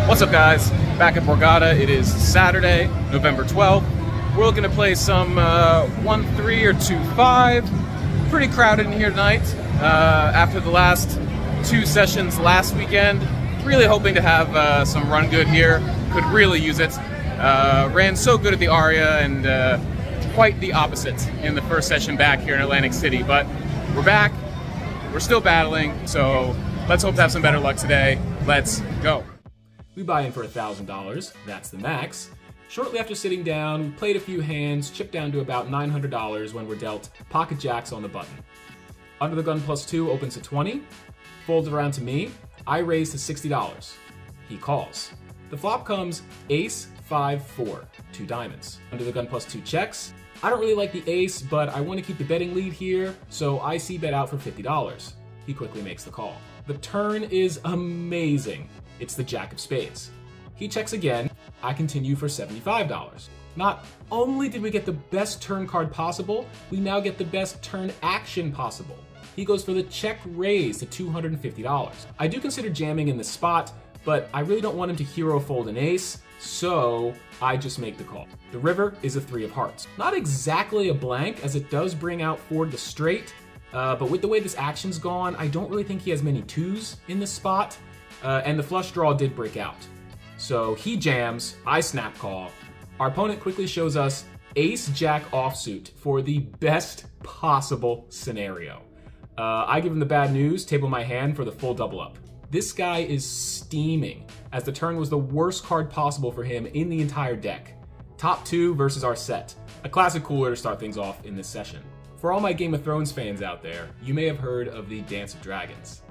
What's up, guys? Back at Borgata. It is Saturday, November 12th. We're looking to play some 1-3 or 2-5. Pretty crowded in here tonight. After the last two sessions last weekend, really hoping to have some run good here. Could really use it. Ran so good at the Aria and quite the opposite in the first session back here in Atlantic City. But we're back. We're still battling, so let's hope to have some better luck today. Let's go. We buy in for $1,000, that's the max. Shortly after sitting down, we played a few hands, chipped down to about $900 when we're dealt pocket jacks on the button. Under the gun +2 opens to 20, folds around to me, I raise to $60. He calls. The flop comes ace, 5-4, 2 diamonds. Under the gun +2 checks. I don't really like the ace, but I want to keep the betting lead here, so I c-bet out for $50. He quickly makes the call. The turn is amazing. It's the jack of spades. He checks again. I continue for $75. Not only did we get the best turn card possible, we now get the best turn action possible. He goes for the check raise to $250. I do consider jamming in this spot, but I really don't want him to hero fold an ace, so I just make the call. The river is a 3 of hearts. Not exactly a blank, as it does bring out forward the straight, but with the way this action's gone, I don't really think he has many 2s in this spot. And the flush draw did break out. So he jams, I snap call. Our opponent quickly shows us ace-jack offsuit for the best possible scenario. I give him the bad news, table my hand for the full double up. This guy is steaming, as the turn was the worst card possible for him in the entire deck. Top 2 versus our set. A classic cooler to start things off in this session. For all my Game of Thrones fans out there, you may have heard of the Dance of Dragons.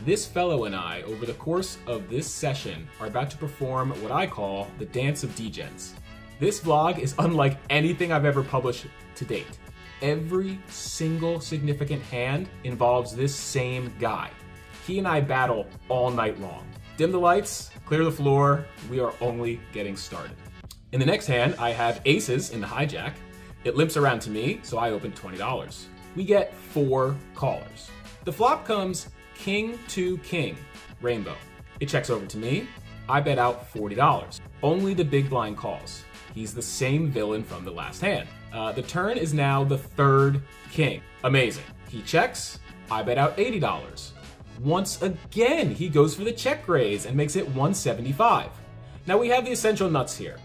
This fellow and I, over the course of this session, are about to perform what I call the Dance of Degens. This vlog is unlike anything I've ever published to date. Every single significant hand involves this same guy. He and I battle all night long. Dim the lights, clear the floor, we are only getting started. In the next hand, I have aces in the hijack. It limps around to me, so I open $20. We get 4 callers. The flop comes king to king, rainbow. It checks over to me. I bet out $40. Only the big blind calls. He's the same villain from the last hand. The turn is now the 3rd king. Amazing. He checks. I bet out $80. Once again, he goes for the check raise and makes it $175. Now we have the essential nuts here.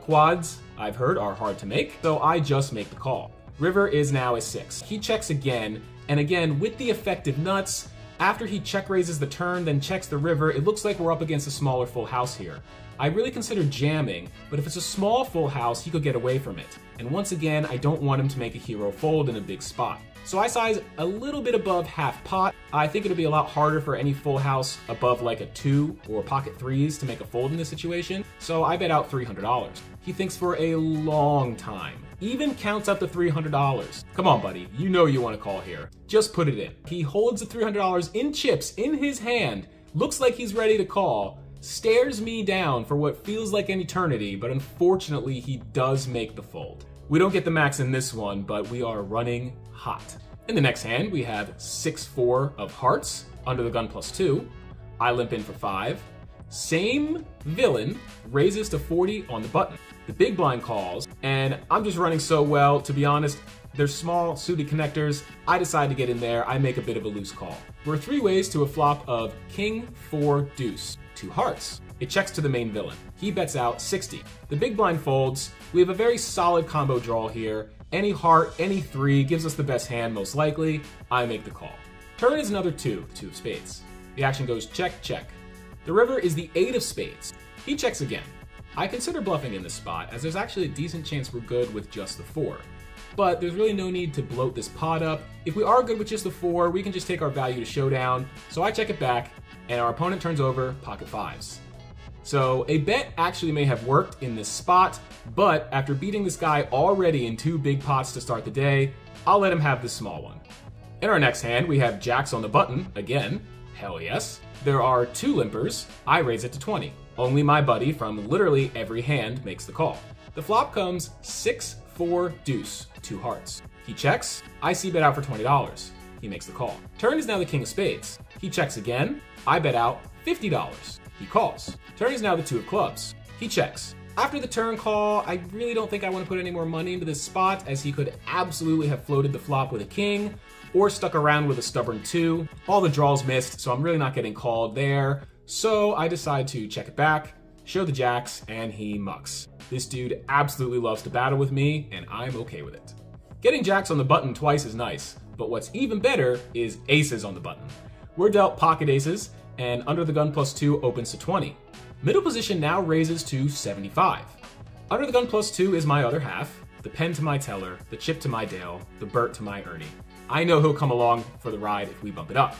Quads, I've heard, are hard to make, so I just make the call. River is now a 6. He checks again, and again with the effective nuts. After he check raises the turn, then checks the river, it looks like we're up against a smaller full house here. I really consider jamming, but if it's a small full house, he could get away from it. And once again, I don't want him to make a hero fold in a big spot. So I size a little bit above half pot. I think it'll be a lot harder for any full house above like a 2 or pocket 3s to make a fold in this situation, so I bet out $300. He thinks for a long time. Even counts up to $300. Come on, buddy, you know you want to call here. Just put it in. He holds the $300 in chips in his hand, looks like he's ready to call, stares me down for what feels like an eternity, but unfortunately he does make the fold. We don't get the max in this one, but we are running hot. In the next hand, we have 6-4 of hearts, under the gun +2. I limp in for 5. Same villain raises to 40 on the button. The big blind calls, and I'm just running so well, to be honest, they're small suited connectors. I decide to get in there, I make a bit of a loose call. We're 3 ways to a flop of king, 4, deuce, 2 hearts. It checks to the main villain. He bets out 60. The big blind folds. We have a very solid combo draw here. Any heart, any 3 gives us the best hand most likely. I make the call. Turn is another 2, 2 of spades. The action goes check, check. The river is the 8 of spades. He checks again. I consider bluffing in this spot, as there's actually a decent chance we're good with just the 4. But there's really no need to bloat this pot up. If we are good with just the 4, we can just take our value to showdown. So I check it back, and our opponent turns over pocket 5s. So a bet actually may have worked in this spot, but after beating this guy already in 2 big pots to start the day, I'll let him have this small one. In our next hand, we have jacks on the button, again, hell yes. There are 2 limpers, I raise it to 20. Only my buddy from literally every hand makes the call. The flop comes 6-4 deuce, 2 hearts. He checks, I c-bet out for $20. He makes the call. Turn is now the king of spades. He checks again, I bet out $50. He calls. Turn is now the 2 of clubs. He checks. After the turn call, I really don't think I want to put any more money into this spot, as he could absolutely have floated the flop with a king, or stuck around with a stubborn 2. All the draws missed, so I'm really not getting called there. So I decide to check it back, show the jacks, and he mucks. This dude absolutely loves to battle with me, and I'm okay with it. Getting jacks on the button twice is nice, but what's even better is aces on the button. We're dealt pocket aces, and under the gun +2 opens to 20. Middle position now raises to 75. Under the gun +2 is my other half, the pen to my teller, the chip to my Dale, the Bert to my Ernie. I know he'll come along for the ride if we bump it up.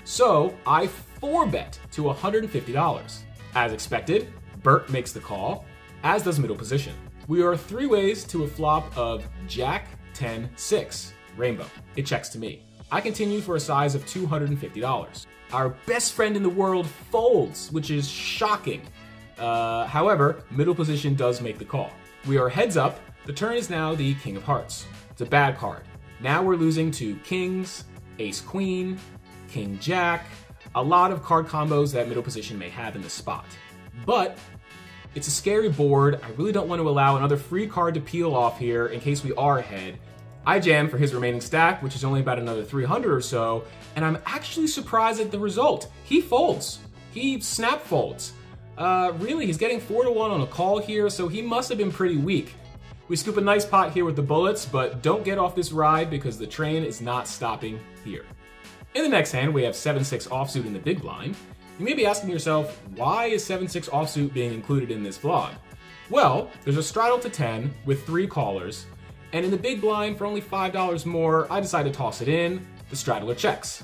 So I 4-bet to $150. As expected, Bert makes the call, as does middle position. We are 3 ways to a flop of Jack, 10, 6, rainbow. It checks to me. I continue for a size of $250. Our best friend in the world folds, which is shocking. However, middle position does make the call. We are heads up. The turn is now the King of Hearts. It's a bad card. Now we're losing to kings, ace queen, king jack, a lot of card combos that middle position may have in the spot. But it's a scary board. I really don't want to allow another free card to peel off here in case we are ahead. I jam for his remaining stack, which is only about another 300 or so, and I'm actually surprised at the result. He folds. He snap folds. Really, he's getting 4-1 on a call here, so he must have been pretty weak. We scoop a nice pot here with the bullets, but don't get off this ride because the train is not stopping here. In the next hand, we have 7-6 offsuit in the big blind. You may be asking yourself, why is 7-6 offsuit being included in this vlog? Well, there's a straddle to 10 with 3 callers, and in the big blind, for only $5 more, I decide to toss it in. The straddler checks.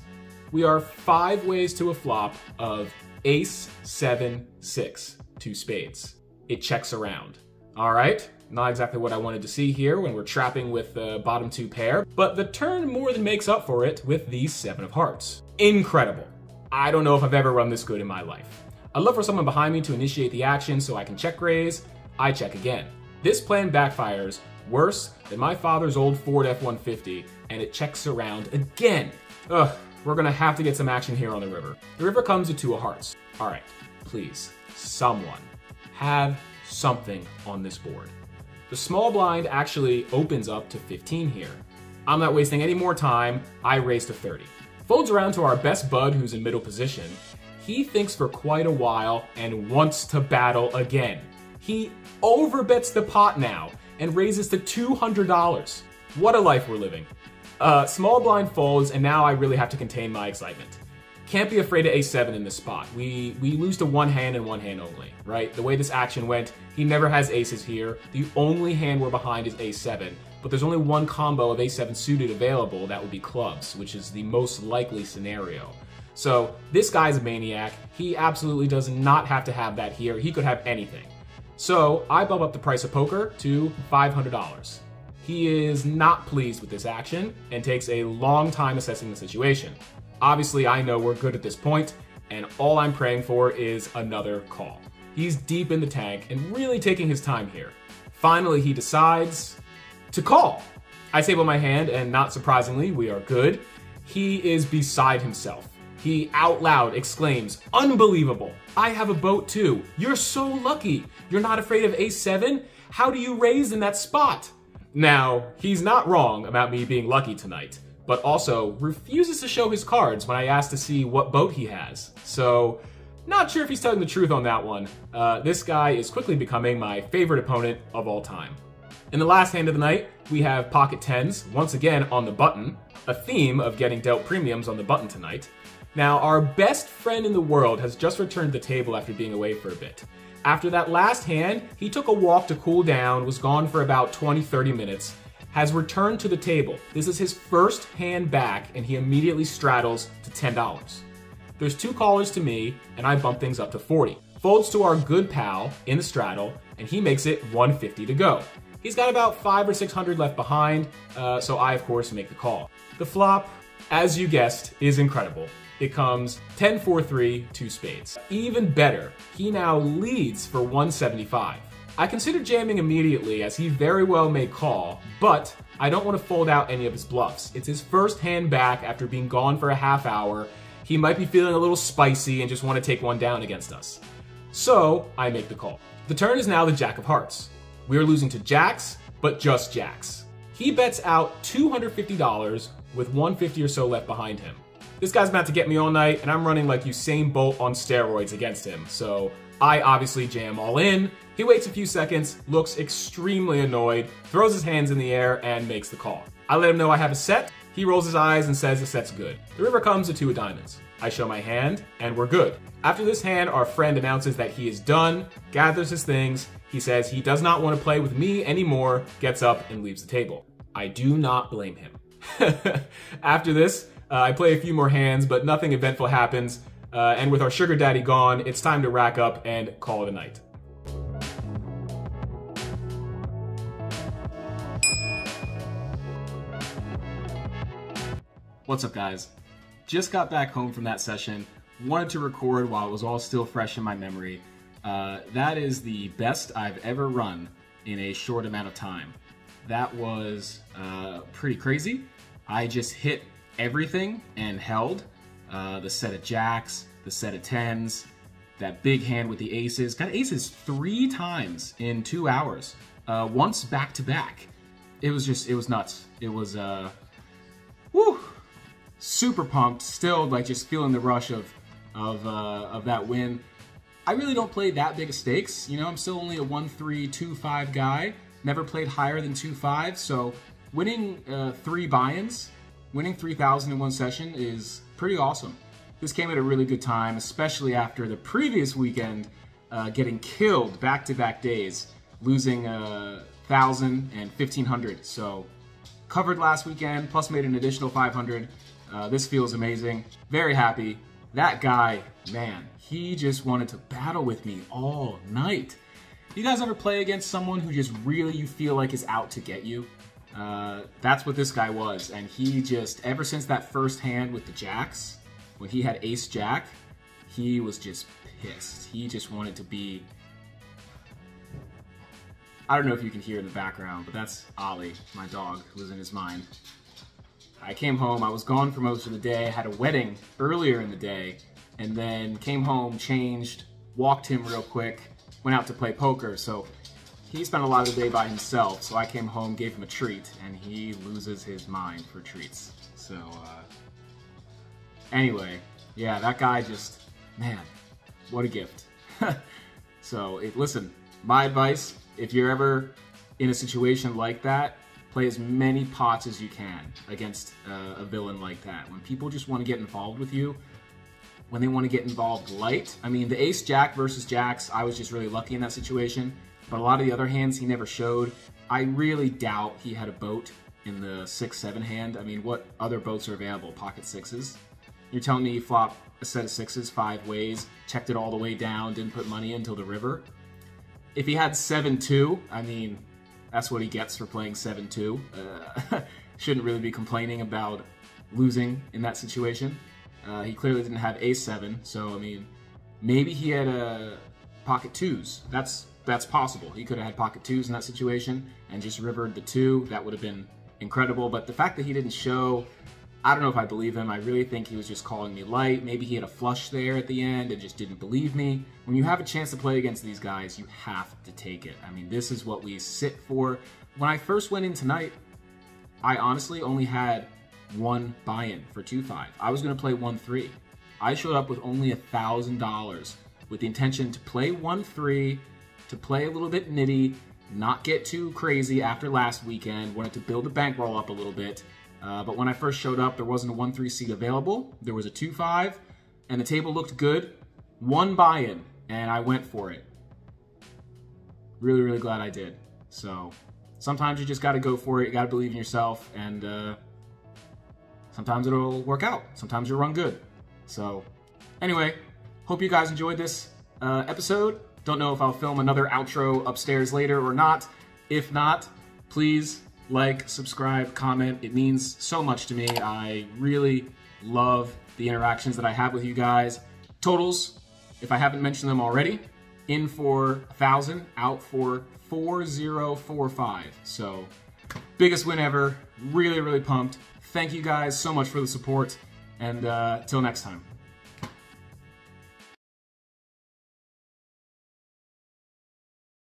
We are 5 ways to a flop of ace, 7, 6, 2 spades. It checks around. All right, not exactly what I wanted to see here when we're trapping with the bottom 2 pair, but the turn more than makes up for it with the 7 of hearts. Incredible. I don't know if I've ever run this good in my life. I'd love for someone behind me to initiate the action so I can check raise. I check again. This plan backfires worse than my father's old Ford F-150, and it checks around again. Ugh, we're gonna have to get some action here on the river. The river comes to 2 of hearts. All right, please, someone, have something on this board. The small blind actually opens up to 15 here. I'm not wasting any more time. I raise to 30. Folds around to our best bud who's in middle position. He thinks for quite a while and wants to battle again. He overbets the pot now and raises to $200. What a life we're living. Small blind folds, and now I really have to contain my excitement. Can't be afraid of a7 in this spot. We lose to 1 hand and 1 hand only, right? The way this action went, he never has aces here. The only hand we're behind is a7, but there's only 1 combo of a7 suited available, that would be clubs, which is the most likely scenario. So this guy's a maniac. He absolutely does not have to have that here. He could have anything. So I bump up the price of poker to $500. He is not pleased with this action and takes a long time assessing the situation. Obviously, I know we're good at this point, and all I'm praying for is another call. He's deep in the tank and really taking his time here. Finally, he decides to call. I table my hand, and not surprisingly, we are good. He is beside himself. He out loud exclaims, "Unbelievable! I have a boat too. You're so lucky. You're not afraid of a7? How do you raise in that spot?" Now, he's not wrong about me being lucky tonight, but also refuses to show his cards when I ask to see what boat he has. So, not sure if he's telling the truth on that one. This guy is quickly becoming my favorite opponent of all time. In the last hand of the night, we have pocket 10s, once again on the button, a theme of getting dealt premiums on the button tonight. Now, our best friend in the world has just returned to the table after being away for a bit. After that last hand, he took a walk to cool down, was gone for about 20-30 minutes, has returned to the table. This is his first hand back, and he immediately straddles to $10. There's 2 callers to me, and I bump things up to 40. Folds to our good pal in the straddle, and he makes it 150 to go. He's got about 500 or 600 left behind, so I, of course, make the call. The flop, as you guessed, is incredible. It comes 10-4-3, 2 spades. Even better, he now leads for 175. I consider jamming immediately as he very well may call, but I don't want to fold out any of his bluffs. It's his first hand back after being gone for a half hour. He might be feeling a little spicy and just want to take one down against us. So I make the call. The turn is now the Jack of Hearts. We are losing to Jacks, but just Jacks. He bets out $250 with $150 or so left behind him. This guy's about to get me all night, and I'm running like Usain Bolt on steroids against him, so I obviously jam all in. He waits a few seconds, looks extremely annoyed, throws his hands in the air, and makes the call. I let him know I have a set. He rolls his eyes and says the set's good. The river comes to 2 of diamonds. I show my hand, and we're good. After this hand, our friend announces that he is done, gathers his things. He says he does not want to play with me anymore, gets up, and leaves the table. I do not blame him. After this, I play a few more hands, but nothing eventful happens. And with our sugar daddy gone, it's time to rack up and call it a night. What's up, guys? Just got back home from that session. Wanted to record while it was all still fresh in my memory. That is the best I've ever run in a short amount of time. That was pretty crazy. I just hit everything and held. The set of jacks, the set of tens, that big hand with the aces. Got aces 3 times in 2 hours. Once back to back. It was nuts. It was, whew, super pumped. Still, like, just feeling the rush of that win. I really don't play that big of stakes. You know, I'm still only a 1-3, 2-5 guy. Never played higher than 2-5, so winning 3 buy-ins, winning 3,000 in one session is pretty awesome. This came at a really good time, especially after the previous weekend getting killed back-to-back days, losing 1,000 and 1,500. So covered last weekend, plus made an additional 500. This feels amazing. Very happy. That guy, man, he just wanted to battle with me all night. You guys ever play against someone who just really you feel like is out to get you? That's what this guy was, and he just, ever since that first hand with the jacks, when he had ace jack, he was just pissed. He just wanted to be... I don't know if you can hear in the background, but that's Ollie, my dog, who was in his mind. I came home, I was gone for most of the day, had a wedding earlier in the day, and then came home, changed, walked him real quick, went out to play poker, so he spent a lot of the day by himself, so I came home, gave him a treat, and he loses his mind for treats. So, anyway, yeah, that guy just, man, what a gift. So, listen, my advice, if you're ever in a situation like that, play as many pots as you can against a villain like that. When people just want to get involved with you, when they want to get involved light. I mean, the ace-jack versus jacks, I was just really lucky in that situation. But a lot of the other hands he never showed. I really doubt he had a boat in the 6-7 hand. I mean, what other boats are available? Pocket sixes? You're telling me you flop a set of sixes 5 ways, checked it all the way down, didn't put money until the river? If he had 7-2, I mean, that's what he gets for playing 7-2. Shouldn't really be complaining about losing in that situation. He clearly didn't have ace-7, so, I mean, maybe he had pocket 2s. That's possible. He could have had pocket 2s in that situation and just rivered the 2. That would have been incredible, but the fact that he didn't show, I don't know if I believe him. I really think he was just calling me light. Maybe he had a flush there at the end and just didn't believe me. When you have a chance to play against these guys, you have to take it. I mean, this is what we sit for. When I first went in tonight, I honestly only had 1 buy-in for 2-5. I was going to play 1-3. I showed up with only $1,000 with the intention to play 1-3, to play a little bit nitty, not get too crazy after last weekend, wanted to build the bankroll up a little bit. But when I first showed up, there wasn't a 1-3 seat available. There was a 2-5, and the table looked good. 1 buy-in, and I went for it. Really, really glad I did. So sometimes you just got to go for it. You got to believe in yourself, and sometimes it'll work out. Sometimes you'll run good. So anyway, hope you guys enjoyed this episode. Don't know if I'll film another outro upstairs later or not. If not, please like, subscribe, comment. It means so much to me. I really love the interactions that I have with you guys. Totals, if I haven't mentioned them already, in for 1,000, out for 4,045. So, biggest win ever. Really, really pumped. Thank you guys so much for the support, and till next time.